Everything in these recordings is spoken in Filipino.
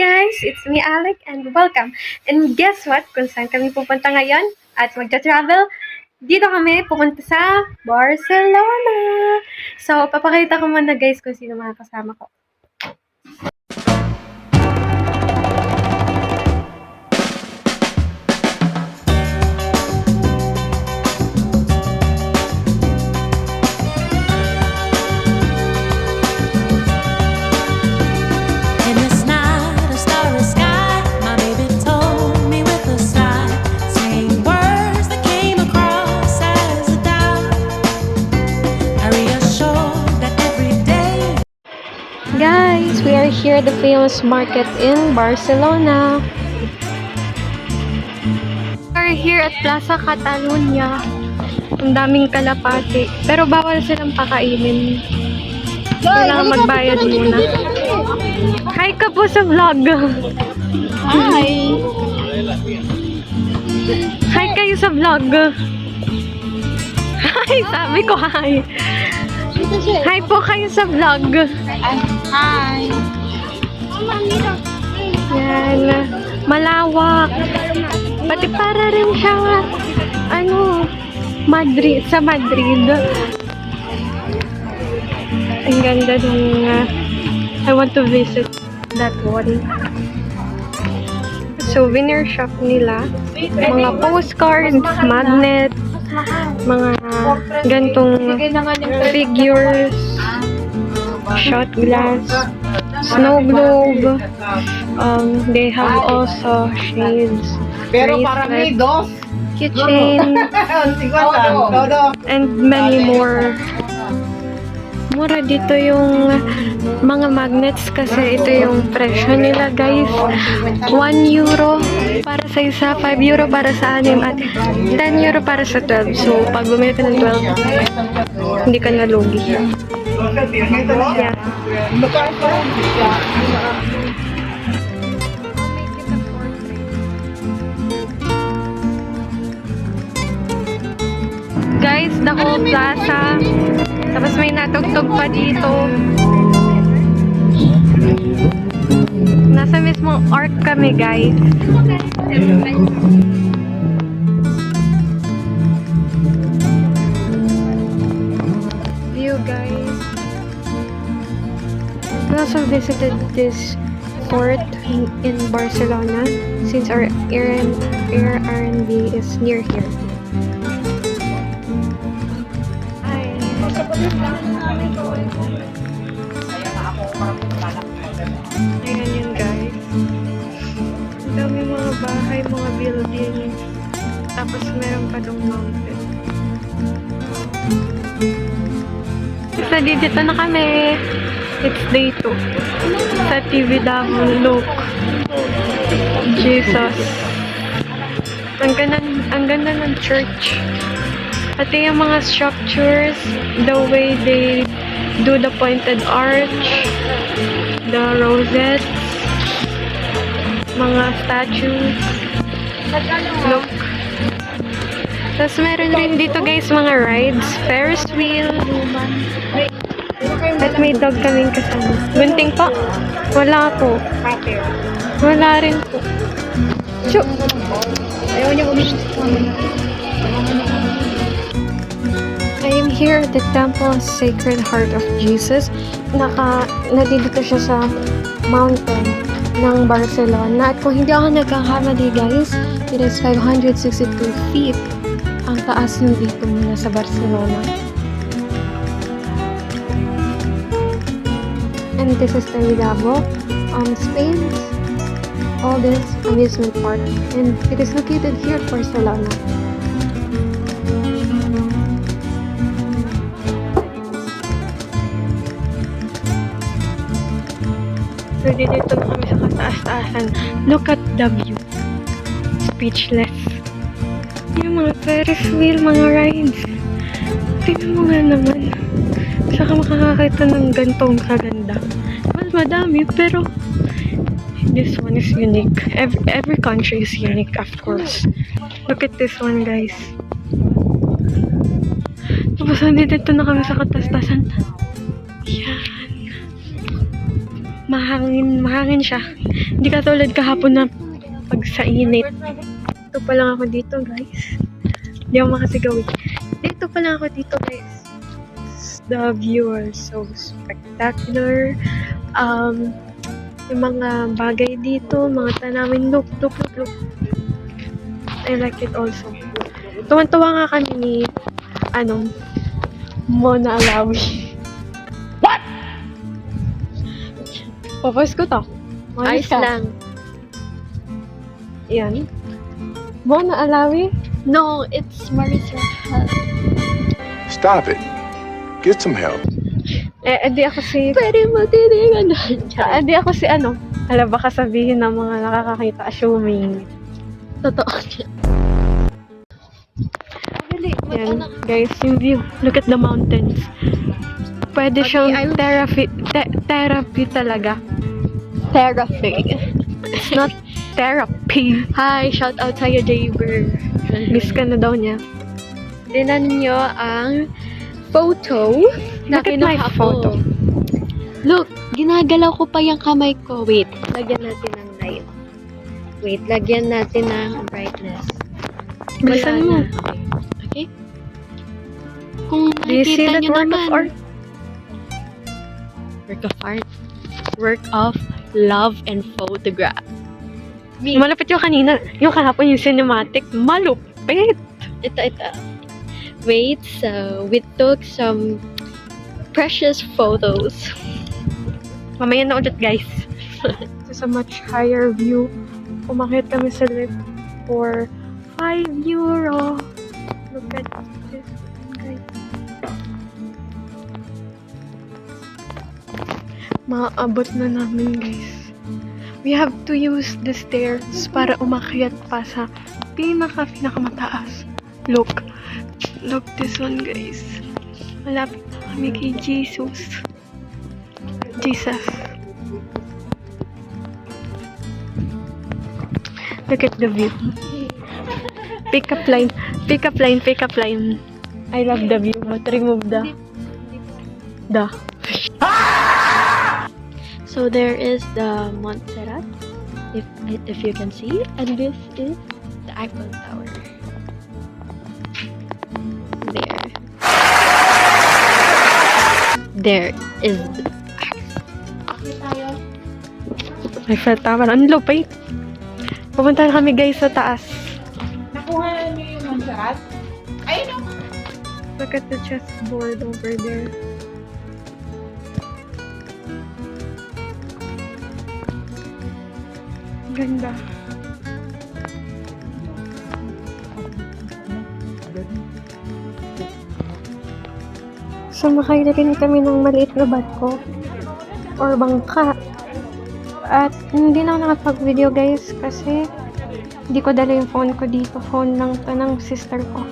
guys! It's me, Alec, and welcome. And guess what? Kung saan kami pupunta ngayon at magta-travel, dito kami pupunta sa Barcelona. So, papakita ko muna guys kung sino mga kasama ko. Guys, we are here at the famous market in Barcelona. We are here at Plaza Catalunya. Ang daming kalapati. Pero bawal silang pakainin. Kailangan magbayad muna. Hi ka po sa vlog. Hi! Hi kayo sa vlog. Hi, sabi ko hi. Hi po kayo sa vlog. Hi! Yan. Malawak. Pati para rin siya, Madrid, sa Madrid. Ang ganda ng, I want to visit that one. Souvenir shop nila. Mga postcards, magnet, mga gantong figures, shot glass, snow globe. They have also shades, bracelets, keychain, and many more. Mura dito yung mga magnets kasi ito yung presyo nila guys. 1 euro para sa isa, 5 euro para sa 6 at 10 euro para sa 12. So pag bumili ka ng 12, hindi ka nalugi. Yeah. Guys, the whole plaza. Tapos may natugtog pa dito. Nasa mismong arc kami, guys. View, guys. We also visited this port in Barcelona since our Airbnb is near here. Ayan yun guys. Ang dami mga bahay, mga building. Tapos meron pa dong mountain. So dito na kami. It's day 2. Sa TVW, look. Jesus. Ang ganda ng church. Pati yung mga structures, the way they do the pointed arch, the rosettes, mga statues. Look. Tapos meron rin dito guys mga rides, Ferris wheel. At may dog kaming kasama. Gunting po? Wala po. Wala rin po. Chuk! Ayaw niya gumisip. I am here at the Temple of Sacred Heart of Jesus. Nandito siya sa mountain ng Barcelona. At kung hindi ako nagkakamali guys, it is 562 feet ang taas ng dito mula sa Barcelona. And this is the Tibidabo, Spain's oldest amusement park. And it is located here at Barcelona. So, dito na kami sa kataas-taasan. Look at the view. Speechless. Yung mga Ferris wheel, mga rides. Tingnan mo nga naman. Saka makakakita ng gantong kaganda. Well, madami, pero this one is unique. Every country is unique, of course. Look at this one, guys. Tapos, dito na kami sa kataas-taasan. Yan. Mahangin siya. Hindi katulad kahapon na pag sa init. Dito pa lang ako dito, guys. Hindi ako makasigaw. Dito pa lang ako dito, guys. The view are so spectacular. Yung mga bagay dito, mga tanawin, look. I like it also. Tuwan-tuwa nga kami ni, Mona Alawi. What? Popost ko to. Ayos lang. Yan. Mona Alawi? No, it's Marisa. Stop it. Get some help. Di ako si... Pwede mo tiningan na. Di ako si Hala, baka sabihin ng mga nakakakita, assuming. Totoo. Yan, guys, yung view. Look at the mountains. Pwede siyang therapy talaga. Therapy. It's not therapy. Hi, shout out sa'yo, Jaber. Miss ka na daw niya. Tinan nyo ang photo na Look at my kinuha photo. ko. Look, ginagalaw ko pa yung kamay ko. Wait, lagyan natin ng light. Wait, lagyan natin ng brightness. Bilisan mo. Okay? Kung Do you see makikita that nyo work naman. of art? Work of art. Work of love and photograph. Malapit yung kanina. Yung kahapon yung cinematic. Malupit. Ito. Wait, so we took some precious photos. Mamaya na ulit, guys. It's a much higher view. Umakit kami sa lift for €5. Look at this, guys. Maaabot na namin, guys. We have to use the stairs para umakyat pa sa pinakamataas. Look this one, guys. Malapit na kami kay Jesus. Look at the view. Pick up line. I love the view, but remove the. So there is the Montserrat, if you can see, and this is the Eiffel Tower. There is the Eiffel Tower. Ang lupit. Pupunta na kami, guys, sa taas. Nakuha niyo yung Montserrat? Ayun o. Look at the chessboard over there. Ganda. Sumakay na rin kami ng maliit na barko or bangka. At hindi na ako nakapag-video, guys, kasi hindi ko dala yung phone ko dito. Phone ng sister ko.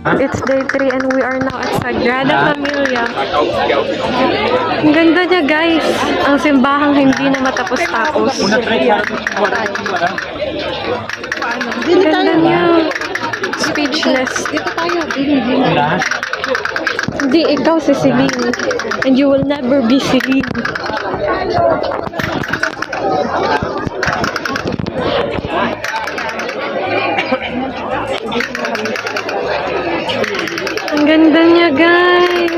It's day 3 and we are now at Sagrada Familia. Ang ganda niya, guys. Ang simbahang hindi na matapos-tapos. Ang ganda niya. Speechless. Dito tayo. Hindi, ikaw si Celine. And you will never be Celine. Ang ganda niya, guys.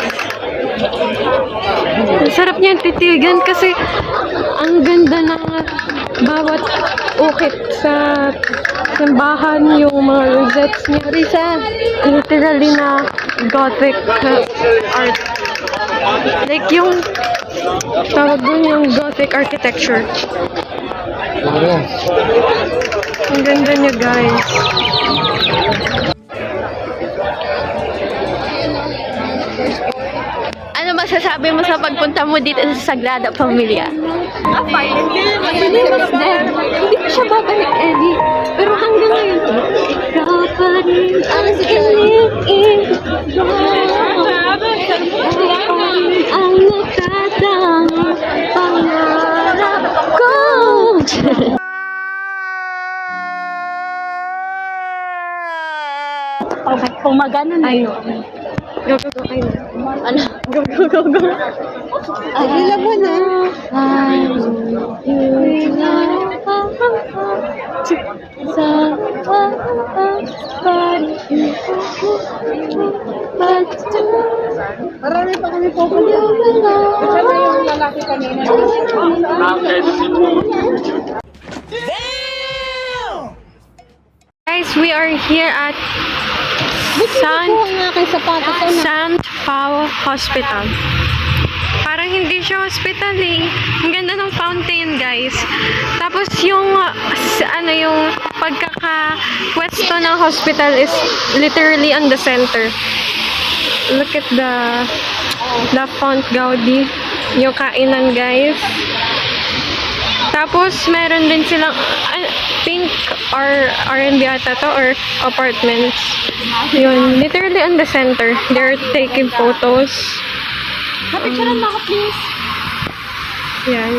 Ang sarap niyang titigan kasi ang ganda ng bawat ukit sa simbahan, yung mga rosettes niya. Risa, literally na Gothic art. Like yung tawag dun yung Gothic architecture. Ang ganda niya, guys. Ano masasabi mo sa pagpunta mo dito sa Sagrada Familia? Hindi ko siya babalik, Eddie. Pero hanggang ngayon, ikaw pa rin ang siling ang nakatangang pangarap ko. Kung magana na Ay, yun. go, go, go. Ay, Ano? Go, go, go, go. Ay, laban na. Marami pa kami pupunta. Kasi na yung lalaki kanina. guys, we are here at Sant Pao Hospital. Parang hindi siya hospital eh. Ang ganda ng fountain, guys. Tapos yung yung pagkaka-pwesto ng hospital is literally on the center. Look at the font Gaudi. Yung kainan, guys. Tapos meron din silang pink or R&B ata to or apartments. Yun, literally on the center. They're taking photos. Picture mo ako, please. Yan.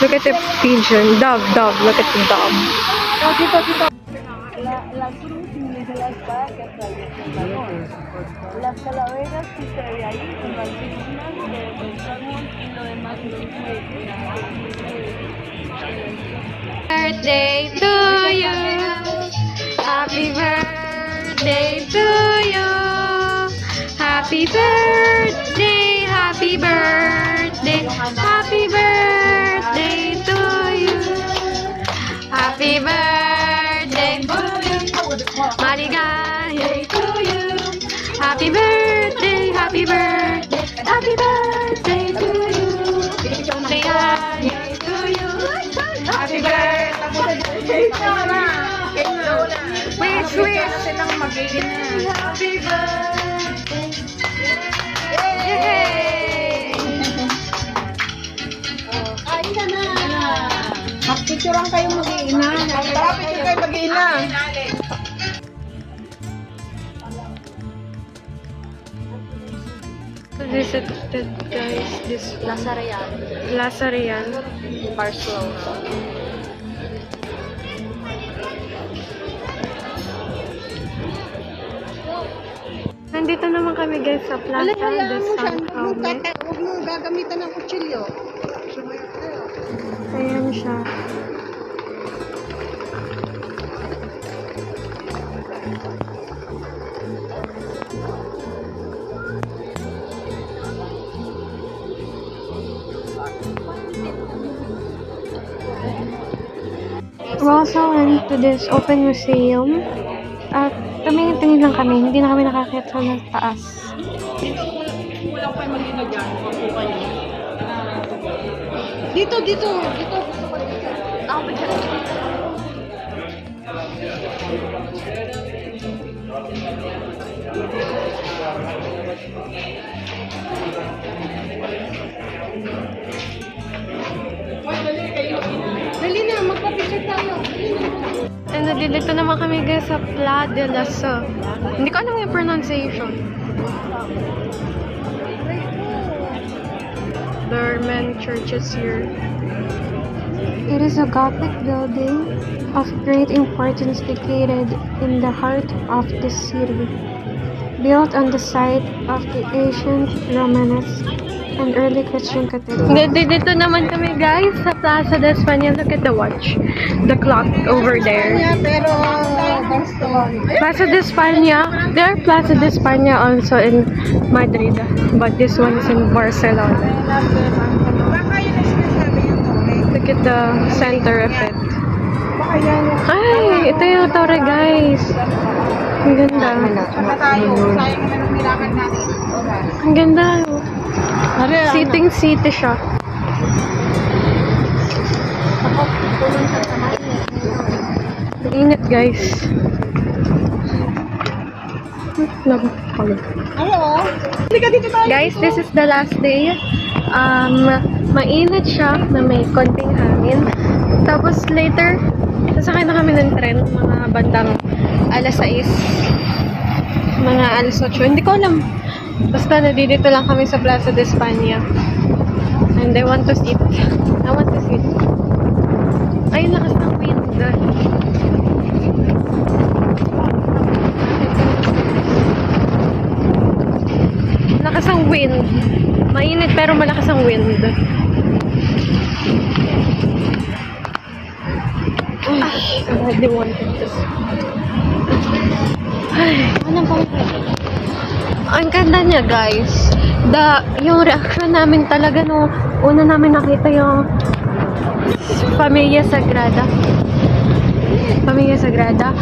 Look at the pigeon. Dove. Look at the dove. La cruz de las vacas, las calaveras que se ve ahí son las dignas del salmón y lo demás Birthday to you. Happy birthday to you. Happy birthday, happy birthday, happy birthday to you. Happy birthday, maligaya to you. Happy birthday, happy birthday, happy birthday to you. Maligaya to you. Happy birthday. Wait. Happy birthday. Yay! Ay, na. Magpicturean kayo mag-iina. Picture kayo mag-iina. Visited, guys, this Lasarian. Barcelona. Nandito naman kami, guys, sa Plaza de San Jaume. Huwag mo gagamitan ng kutsilyo. Ayan siya. We also went to this open museum. At tumingin-tingin lang kami. Hindi na kami nakakita sa taas. Kulang kayo mag-iina dyan. Dito. Ako, picture. Dali na, magpa-picture tayo. And nandito naman kami, guys, sa Pla de la So. Hindi ko alam yung pronunciation. There are many churches here. It is a Gothic building of great importance located in the heart of the city. Built on the site of the ancient Romanesque and early Christian cathedral. Dito naman kami, guys, sa Plaza de España. Look at the watch. The clock over there. Pero, gusto. Plaza de España. There are Plaza de España also in Madrid. But this one is in Barcelona. Baka yun ang sinasabi yung tore. Look at the center of it. Baka yan yung... Ay, ito yung torre, guys. Ang ganda. Baka tayo. Sayang na nung nilakad natin. Ang ganda. Sitting city siya. Init, guys. Ano? Hindi ka dito tayo. Guys, this is the last day. Mainit siya na may konting hangin. Tapos later, sasakay na kami ng tren, mga bandang alas 6. Mga alas 8. Hindi ko alam. Basta nandito lang kami sa Plaza de España. And I want to sit. Ay, lakas ng wind. wind. Mainit pero malakas ang wind. Ay, I really wanted this. Ano ba? Ang ganda niya, guys. Yung reaction namin talaga nung una namin nakita yung Pamilya Sagrada. Pamilya Sagrada.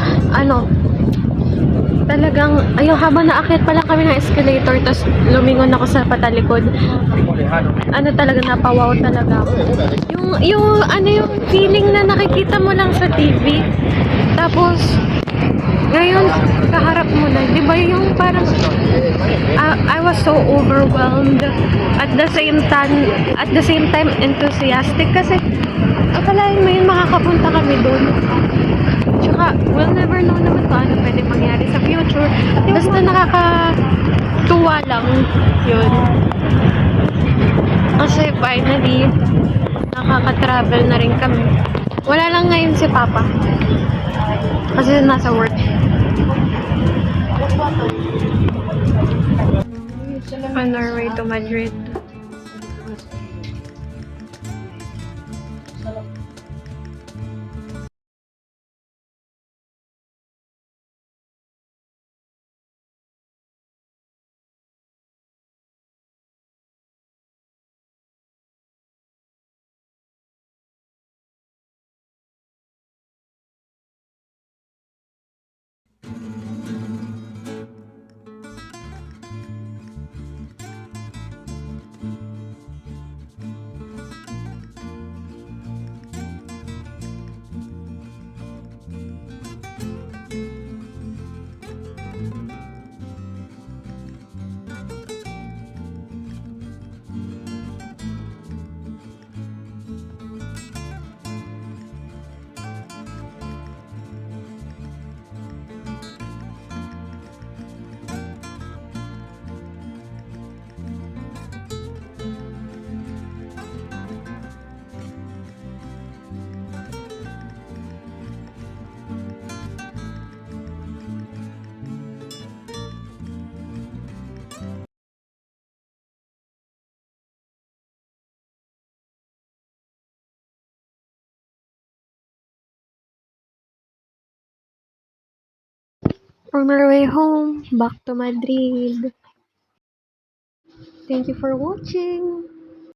Talagang, ayun, habang naakyat pa lang kami ng escalator, tapos lumingon ako sa patalikod. Talaga, napawaw talaga ako. Yung feeling na nakikita mo lang sa TV. Tapos, ngayon, kaharap mo na. Di ba yung parang, I was so overwhelmed. At the same time, enthusiastic. Kasi, akalain mo yun, makakapunta kami doon. Tsaka, we'll never know naman kung ano pwede mangyari sa future. Basta nakakatuwa lang yun. Kasi finally, nakaka-travel na rin kami. Wala lang ngayon si Papa. Kasi nasa work. On our way to Madrid. On our way home, back to Madrid. Thank you for watching.